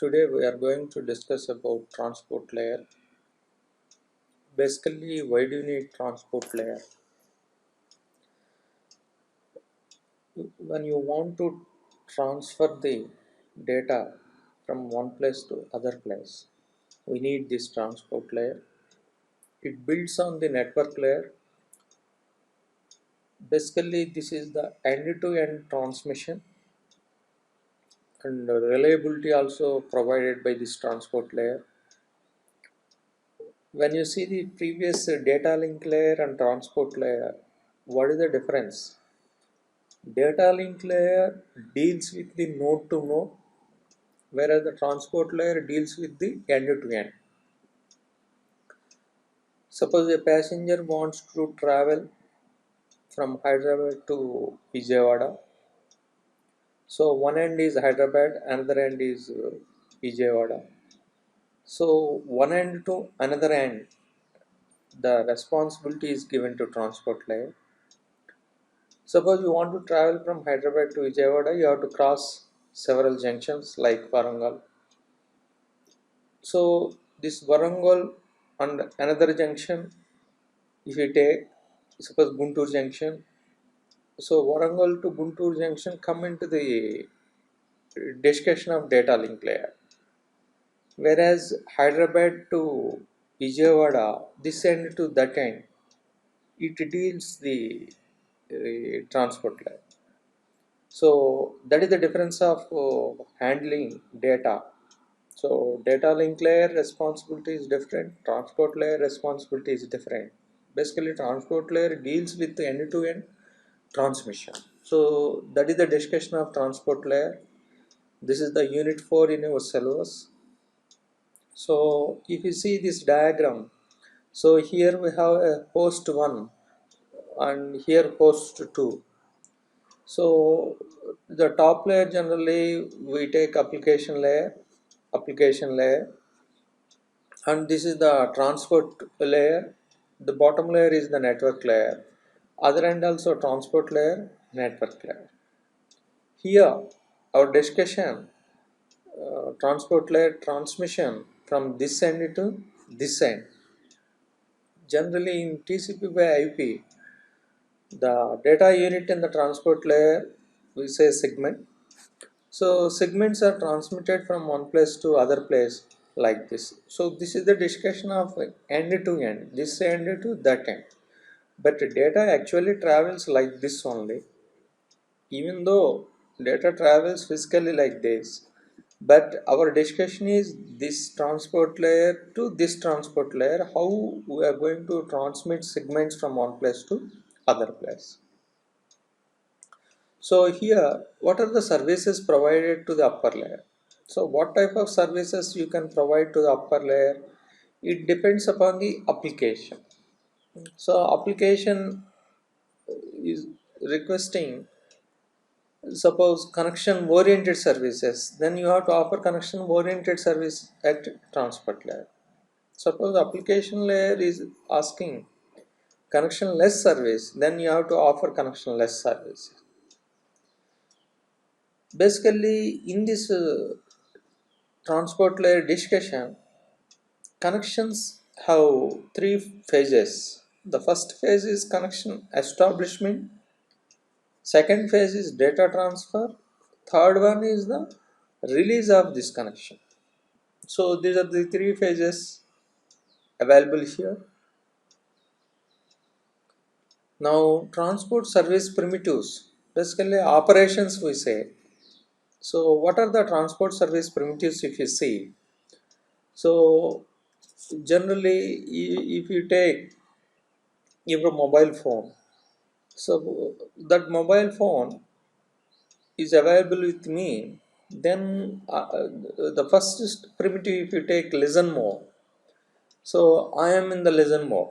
Today we are going to discuss about transport layer. Basically, why do you need transport layer? When you want to transfer the data from one place to other place, we need this transport layer. It builds on the network layer. Basically, this is the end-to-end transmission and reliability also provided by this transport layer. When you see the previous data link layer and transport layer, what is the difference? Data link layer deals with the node to node, whereas the transport layer deals with the end to end. Suppose a passenger wants to travel from Hyderabad to Vijayawada. So one end is Hyderabad, another end is Vijayawada. So one end to another end, the responsibility is given to transport layer. Suppose you want to travel from Hyderabad to Vijayawada, you have to cross several junctions like Warangal. So this Warangal and another junction, if you take suppose Guntur junction, so Warangal to Guntur junction come into the discussion of data link layer. Whereas Hyderabad to Vijayawada, this end to that end, it deals the transport layer. So that is the difference of handling data. So data link layer responsibility is different, transport layer responsibility is different. Basically transport layer deals with end-to-end transmission. So that is the discussion of transport layer. This is the unit 4 in our syllabus. So if you see this diagram, so here we have a host 1 and here host 2. So the top layer generally we take application layer, and this is the transport layer. The bottom layer is the network layer. Other end also transport layer, network layer. Here our discussion transport layer transmission from this end to this end. Generally in TCP by IP, the data unit in the transport layer we say segment. So segments are transmitted from one place to other place like this. So this is the discussion of end to end, this end to that end. But data actually travels like this only. Even though data travels physically like this, but our discussion is this transport layer to this transport layer, how we are going to transmit segments from one place to other place. So here, what are the services provided to the upper layer? So what type of services you can provide to the upper layer? It depends upon the application. So application is requesting, suppose connection oriented services, then you have to offer connection oriented service at transport layer. Suppose application layer is asking connection less service, then you have to offer connection less service. Basically in this transport layer discussion, connections have three phases. The first phase is connection establishment, second phase is data transfer, third one is the release of this connection. So these are the three phases available here. Now transport service primitives, basically operations we say. So what are the transport service primitives if you see? So generally if you take your mobile phone, so that mobile phone is available with me, then the first primitive if you take listen mode, so I am in the listen mode.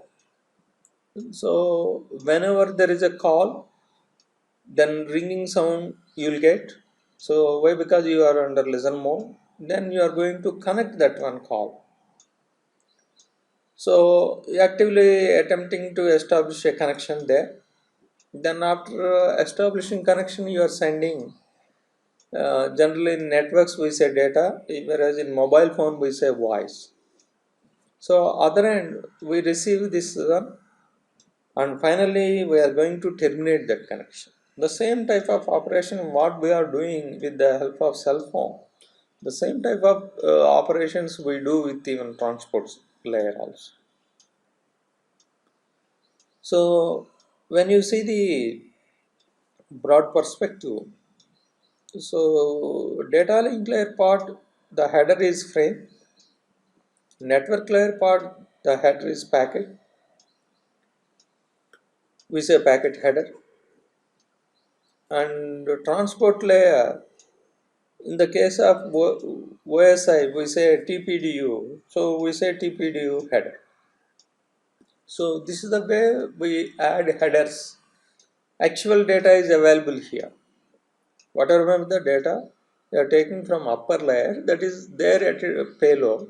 So whenever there is a call, then ringing sound you will get. So why? Because you are under listen mode, then you are going to connect that one call. So actively attempting to establish a connection there. Then after establishing connection, you are sending Generally in networks we say data, whereas in mobile phone we say voice. So other end we receive this one, and finally we are going to terminate that connection. The same type of operation what we are doing with the help of cell phone, the same type of operations we do with even transport layer also. So when you see the broad perspective, so data link layer part, the header is frame, network layer part, the header is packet, we say packet header, and transport layer, in the case of OSI we say TPDU, so we say TPDU header. So this is the way we add headers. Actual data is available here. Whatever the data they are taking from upper layer, that is there at a payload,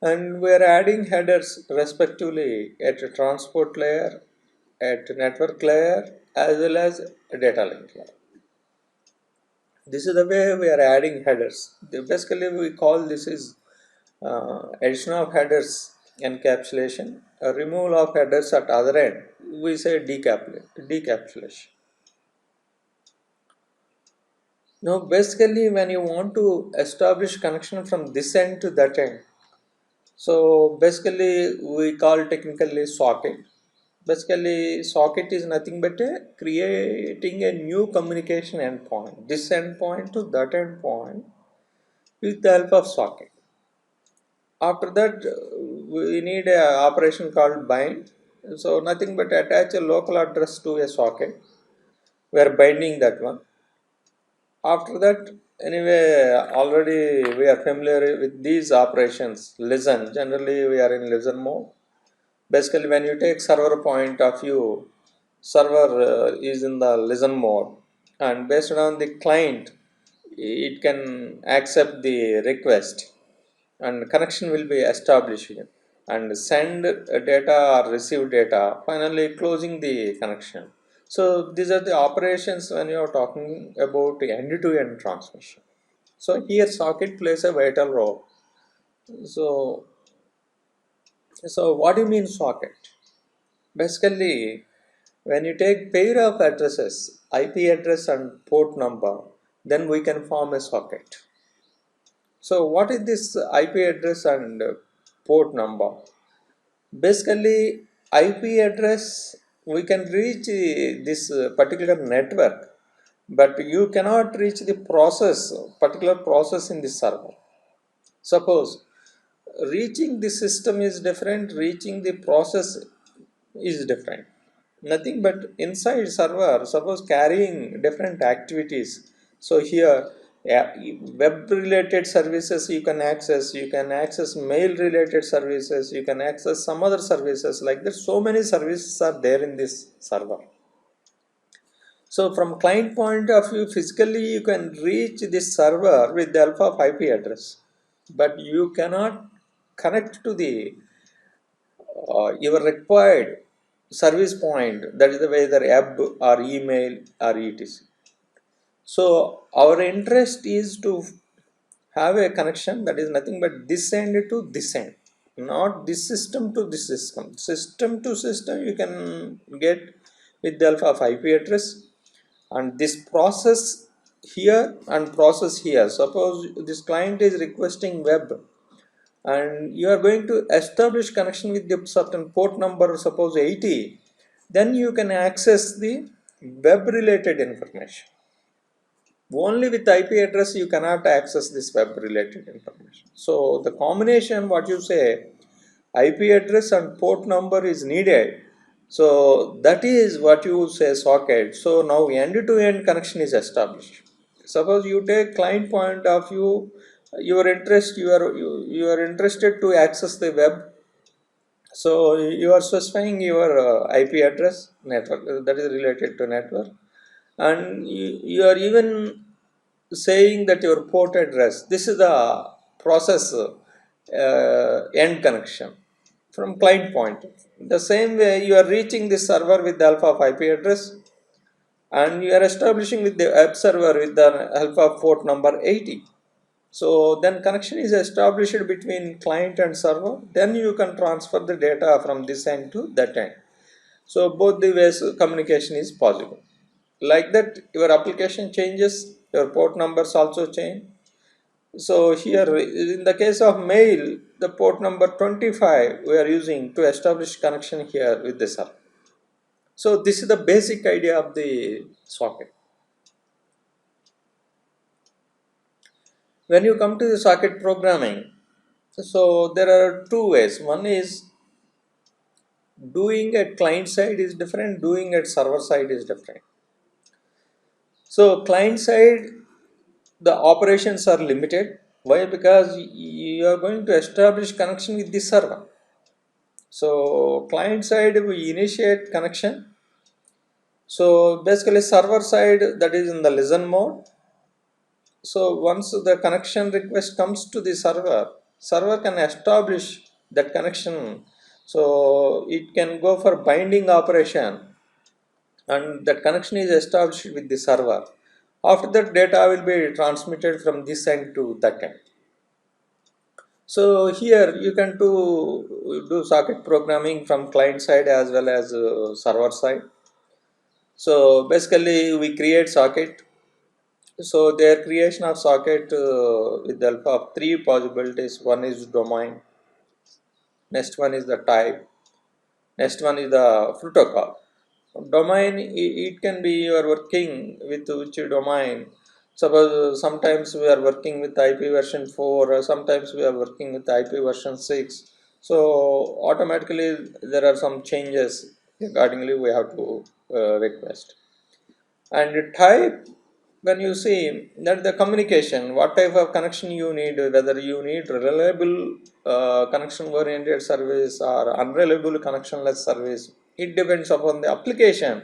and we are adding headers respectively at a transport layer, at network layer, as well as a data link layer. This is the way we are adding headers. Basically we call this is addition of headers encapsulation, removal of headers at other end, we say decapsulation. Now basically when you want to establish connection from this end to that end, so basically we call technically socket. Basically socket is nothing but creating a new communication endpoint, this endpoint to that endpoint with the help of socket. After that we need a operation called bind, so nothing but attach a local address to a socket, we are binding that one. After that, anyway, already we are familiar with these operations. Listen, generally we are in listen mode. Basically when you take server point of view, server is in the listen mode, and based on the client it can accept the request and connection will be established and send data or receive data, finally closing the connection. So these are the operations when you are talking about end-to-end transmission. So here socket plays a vital role. So what do you mean socket? Basically when you take pair of addresses, IP address and port number, then we can form a socket. So what is this IP address and port number? Basically, IP address, we can reach this particular network, but you cannot reach the process, particular process in the server. Suppose reaching the system is different, reaching the process is different. Nothing but inside server, suppose carrying different activities. So here, yeah, web related services you can access mail related services, you can access some other services like that. So many services are there in this server. So from client point of view, physically you can reach this server with the help of IP address, but you cannot connect to the your required service point, that is the whether app or email or etc. So our interest is to have a connection that is nothing but this end to this end, not this system to this system. System to system you can get with the help of IP address, and this process here and process here. Suppose this client is requesting web and you are going to establish connection with the certain port number, suppose 80, then you can access the web related information. Only with IP address you cannot access this web related information. So the combination what you say, IP address and port number is needed, so that is what you say socket. So now end to end connection is established. Suppose you take client point of view, your interest, you are interested to access the web. So you are specifying your IP address network, that is related to network, and you are even saying that your port address, this is the process end connection from client point. The same way you are reaching this server with the alpha of IP address, and you are establishing with the web server with the help of port number 80. So then connection is established between client and server. Then you can transfer the data from this end to that end. So both the ways communication is possible. Like that, your application changes, your port numbers also change. So here in the case of mail, the port number 25 we are using to establish connection here with the server. So this is the basic idea of the socket. When you come to the socket programming, so there are two ways. One is doing at client side is different, doing at server side is different. So client side, the operations are limited. Why? Because you are going to establish connection with the server. So client side we initiate connection. So basically server side, that is in the listen mode. So once the connection request comes to the server, server can establish that connection. So it can go for binding operation, and that connection is established with the server. After that, data will be transmitted from this end to that end. So here you can do socket programming from client side as well as server side. So basically we create socket. So their creation of socket with the help of three possibilities. One is domain, next one is the type, next one is the protocol. Domain, it can be you are working with which domain. Suppose sometimes we are working with IP version 4, or sometimes we are working with IP version 6. So automatically there are some changes. Accordingly we have to request. And type, when you see that the communication, what type of connection you need, whether you need reliable connection oriented service or unreliable connectionless service, it depends upon the application.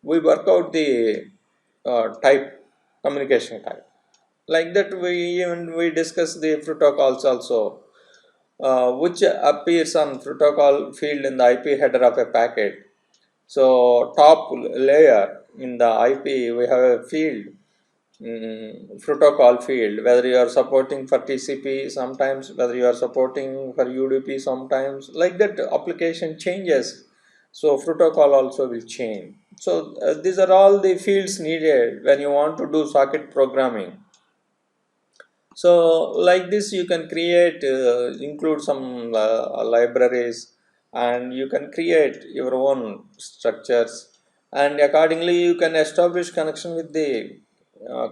We work out the type, communication type. Like that we discuss the protocols also, which appears on protocol field in the IP header of a packet. So top layer in the IP we have a field, protocol field, whether you are supporting for TCP sometimes, whether you are supporting for UDP sometimes, like that application changes. So protocol also will change. So these are all the fields needed when you want to do socket programming. So like this you can create, include some libraries, and you can create your own structures, and accordingly you can establish connection with the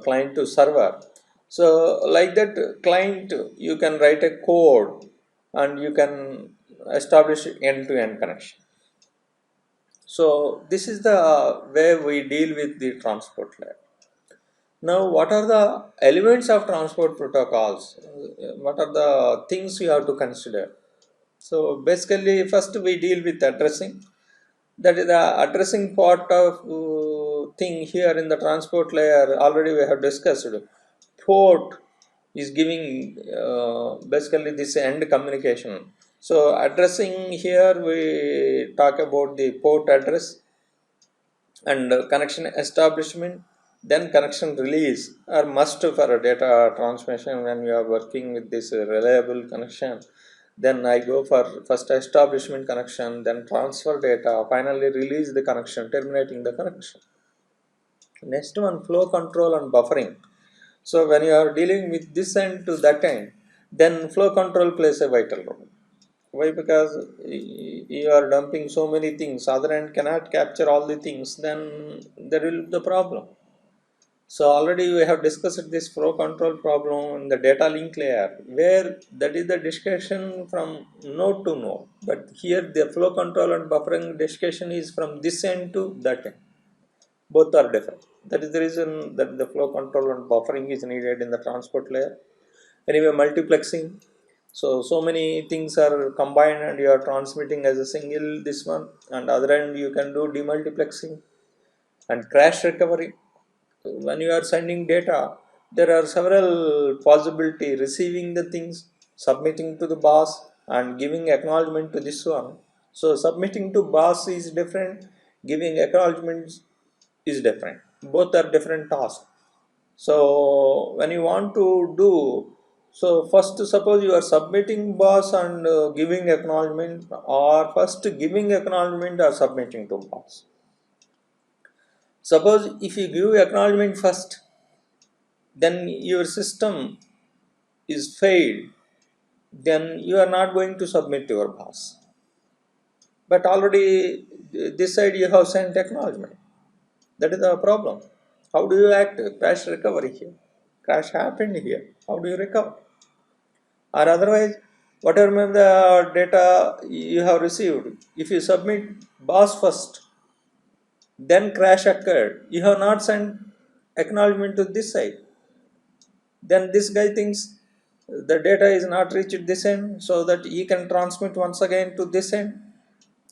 client to server. So like that client, you can write a code and you can establish end-to-end connection. So this is the way we deal with the transport layer. Now, what are the elements of transport protocols? What are the things you have to consider? So, basically, first we deal with addressing. That is the addressing part of thing here in the transport layer. Already we have discussed. Port is giving basically this end communication. So, addressing here we talk about the port address and connection establishment, then connection release are must for data transmission. When you are working with this reliable connection, then I go for first establishment connection, then transfer data, finally release the connection, terminating the connection. Next one, flow control and buffering. So when you are dealing with this end to that end, then flow control plays a vital role. Why? Because you are dumping so many things, other end cannot capture all the things, then there will be the problem. So already we have discussed this flow control problem in the data link layer, where that is the discussion from node to node. But here the flow control and buffering discussion is from this end to that end. Both are different. That is the reason that the flow control and buffering is needed in the transport layer. Anyway, multiplexing. So many things are combined and you are transmitting as a single this one, and other end you can do demultiplexing and crash recovery. When you are sending data, there are several possibility: receiving the things, submitting to the boss, and giving acknowledgement to this one. So submitting to boss is different, giving acknowledgements is different. Both are different tasks. So when you want to do, so first suppose you are submitting boss and giving acknowledgement, or first giving acknowledgement or submitting to boss. Suppose if you give acknowledgement first, then your system is failed, then you are not going to submit to your boss. But already this side you have sent acknowledgement. That is the problem. How do you act? Crash recovery here. Crash happened here. How do you recover? Or otherwise, whatever the data you have received, if you submit boss first, then crash occurred. You have not sent acknowledgement to this side. Then this guy thinks the data is not reached this end, so that he can transmit once again to this end.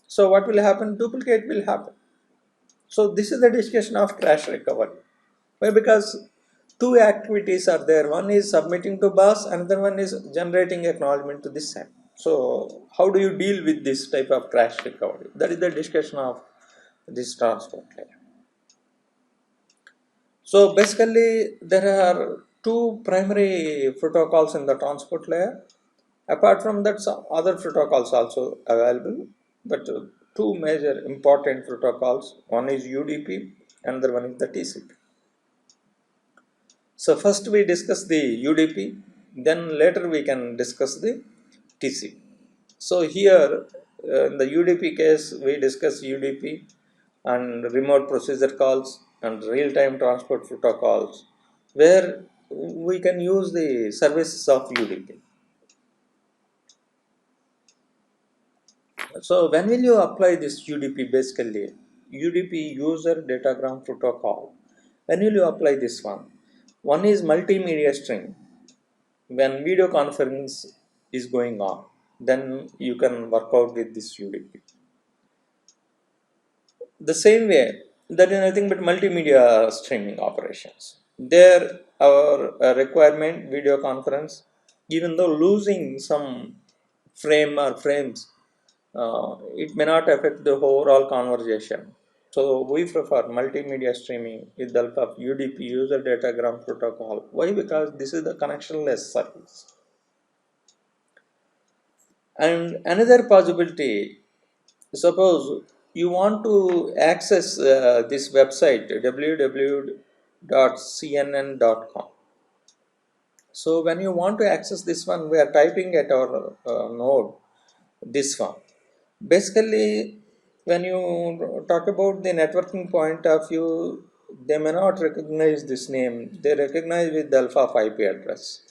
So what will happen? Duplicate will happen. So this is the discussion of crash recovery. Why? Because two activities are there. One is submitting to bus, another one is generating acknowledgement to this end. So how do you deal with this type of crash recovery? That is the discussion of this transport layer. So basically there are two primary protocols in the transport layer. Apart from that, some other protocols also available, but two major important protocols. One is UDP, another one is the TCP. So first we discuss the UDP, then later we can discuss the TCP. So here in the UDP case, we discuss UDP and remote procedure calls and real-time transport protocols, where we can use the services of UDP. So when will you apply this UDP? Basically, UDP, user datagram protocol. When will you apply this one? One is multimedia stream. When video conference is going on, then you can work out with this UDP. The same way, that is nothing but multimedia streaming operations. There, our requirement video conference, even though losing some frame or frames, it may not affect the overall conversation. So we prefer multimedia streaming with the help of UDP, user datagram protocol. Why? Because this is the connectionless service. And another possibility, suppose you want to access this website www.cnn.com. So when you want to access this one, we are typing at our node this one. Basically, when you talk about the networking point of view, they may not recognize this name. They recognize with the alpha of IP address.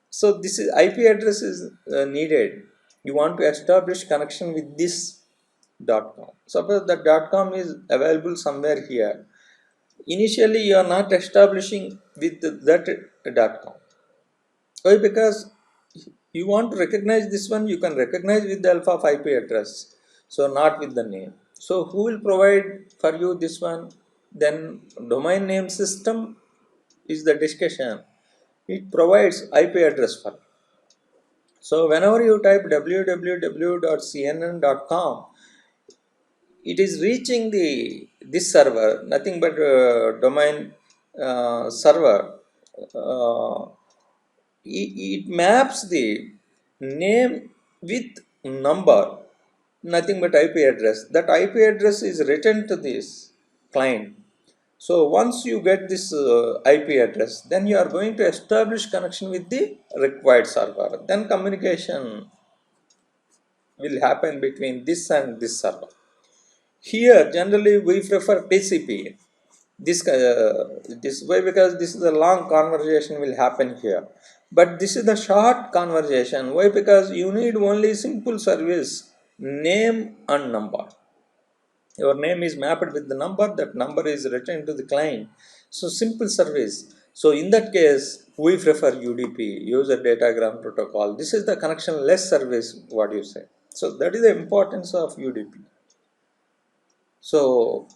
So this is IP address is needed. You want to establish connection with this .com. Suppose the .com is available somewhere here. Initially, you are not establishing with that .com. Why? Because you want to recognize this one, you can recognize with the alpha of IP address. So not with the name. So who will provide for you this one? Then domain name system is the discussion. It provides IP address for you. So whenever you type www.cnn.com, it is reaching this server, nothing but domain server. It maps the name with number, nothing but IP address. That IP address is written to this client. So once you get this IP address, then you are going to establish connection with the required server. Then communication will happen between this and this server. Here generally we prefer TCP. This way, because this is a long conversation will happen here. But this is the short conversation. Why? Because you need only simple service, name and number. Your name is mapped with the number, that number is written to the client. So simple service. So in that case, we prefer UDP, user datagram protocol. This is the connectionless service, what you say. So that is the importance of UDP. So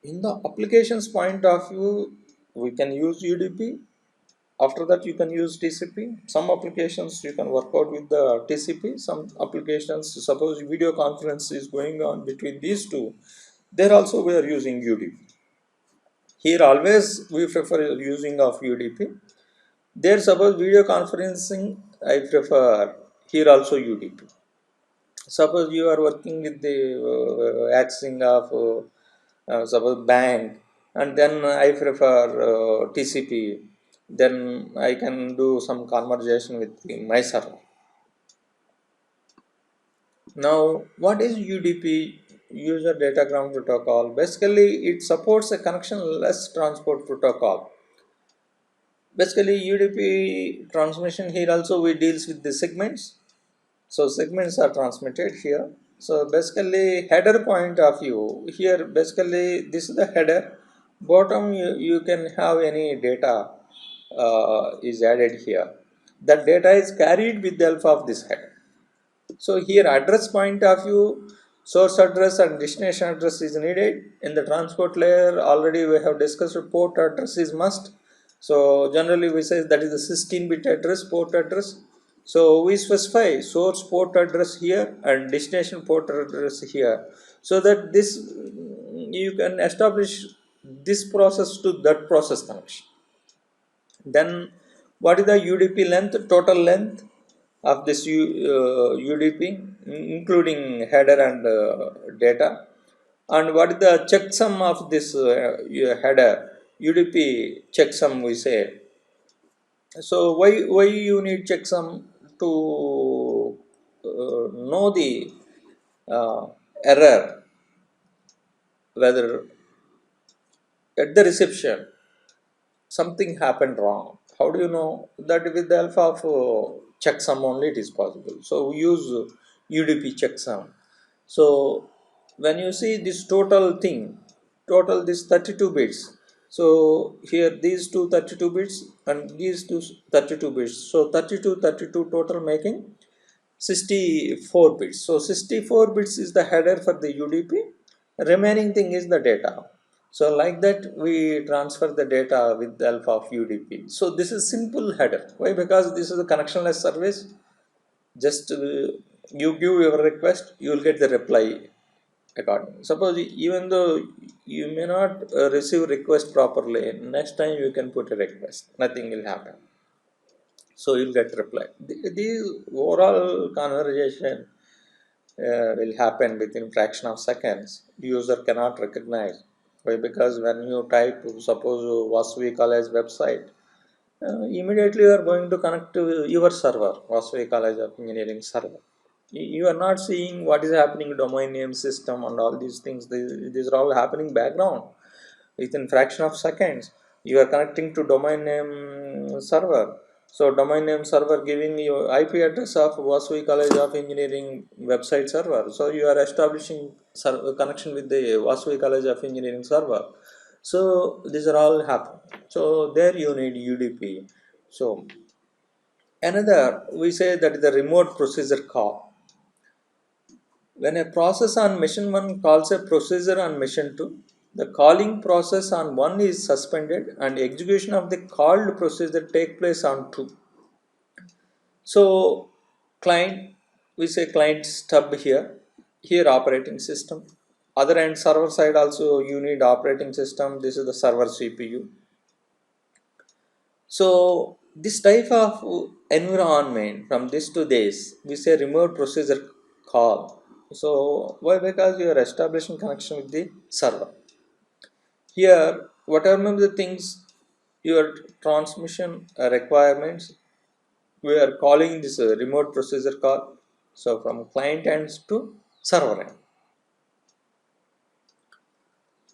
in the applications point of view, we can use UDP. After that, you can use TCP. Some applications you can work out with the TCP. Some applications, suppose video conference is going on between these two, There also we are using UDP. Here always we prefer using of UDP. There suppose video conferencing, I prefer here also UDP. Suppose you are working with the accessing of suppose bank, and then I prefer TCP. Then I can do some conversation with my server. Now, what is UDP? User Datagram Protocol. Basically, it supports a connectionless transport protocol. Basically, UDP transmission here also we deals with the segments. So segments are transmitted here. So basically header point of view here, basically this is the header. Bottom you can have any data is added here. That data is carried with the help of this header. So here address point of view, source address and destination address is needed. In the transport layer already we have discussed port address is must. So generally we say that is the 16-bit address, port address. So we specify source port address here and destination port address here, so that this you can establish this process to that process connection. Then what is the UDP length, total length of this UDP, including header and data? And what is the checksum of this header? UDP checksum we say. So why you need checksum? To know the uh, error, whether at the reception something happened wrong. How do you know that? With the help of checksum only it is possible. So we use UDP checksum. So when you see this total thing, total this 32 bits. So here these two 32 bits and these two 32 bits. So 32 total making 64 bits. So 64 bits is the header for the UDP. Remaining thing is the data. So like that we transfer the data with the help of UDP. So this is simple header. Why? Because this is a connectionless service. Just you give your request, you will get the reply accordingly. Suppose even though you may not receive request properly, next time you can put a request. Nothing will happen. So you'll get reply. The overall conversation will happen within fraction of seconds. User cannot recognize. Why? Because when you type, suppose Vasavi College website, immediately you are going to connect to your server, Vasavi College of Engineering server. You are not seeing what is happening in domain name system and all these things. These are all happening background. Within fraction of seconds, you are connecting to domain name server. So domain name server giving you IP address of Vasavi College of Engineering website server. So you are establishing connection with the Vasavi College of Engineering server. So these are all happen. So there you need UDP. So another we say that is the remote procedure call. When a process on machine 1 calls a procedure on machine 2, the calling process on 1 is suspended and execution of the called procedure take place on 2. So client, we say client stub here, here operating system. Other end server side also you need operating system, this is the server CPU. So this type of environment from this to this, we say remote procedure call. So why? Because you are establishing connection with the server. Here, whatever the things your transmission requirements, we are calling this remote procedure call. So from client ends to server end.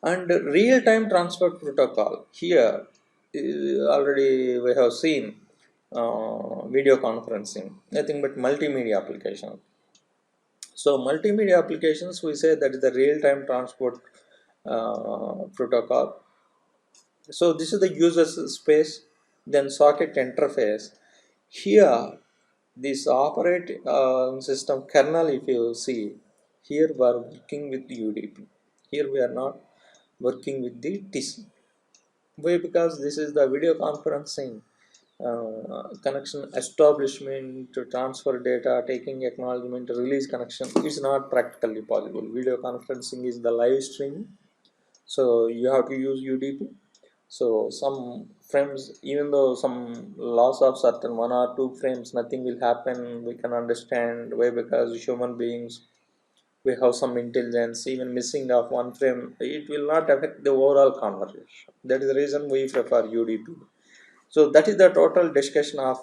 And real-time transfer protocol, here already we have seen video conferencing, nothing but multimedia application. So multimedia applications, we say that is the real-time transport protocol. So this is the user space, then socket interface. Here this operating system kernel, if you see, here we are working with UDP. Here we are not working with the TC. Why? Because this is the video conferencing connection establishment, to transfer data, taking acknowledgement, release connection is not practically possible. Video conferencing is the live stream, so you have to use UDP. So some frames, even though some loss of certain 1 or 2 frames, nothing will happen. We can understand why, because human beings, we have some intelligence. Even missing of 1 frame, it will not affect the overall conversation. That is the reason we prefer UDP. So that is the total discussion of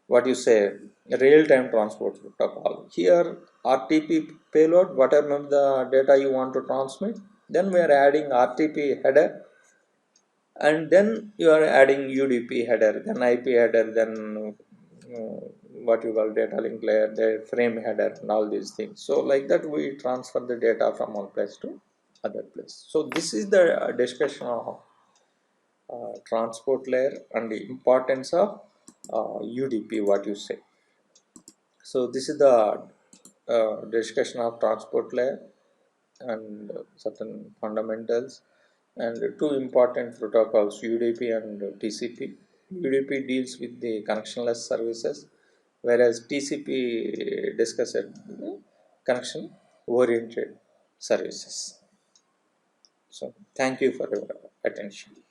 what you say, real-time transport protocol. Here RTP payload, whatever the data you want to transmit, then we are adding RTP header, and then you are adding UDP header, then IP header, then what you call data link layer, the frame header, and all these things. So like that we transfer the data from one place to other place. So this is the discussion of transport layer and the importance of UDP, what you say. So this is the discussion of transport layer and certain fundamentals, and two important protocols, UDP and TCP. UDP deals with the connectionless services, whereas TCP discusses connection oriented services. So thank you for your attention.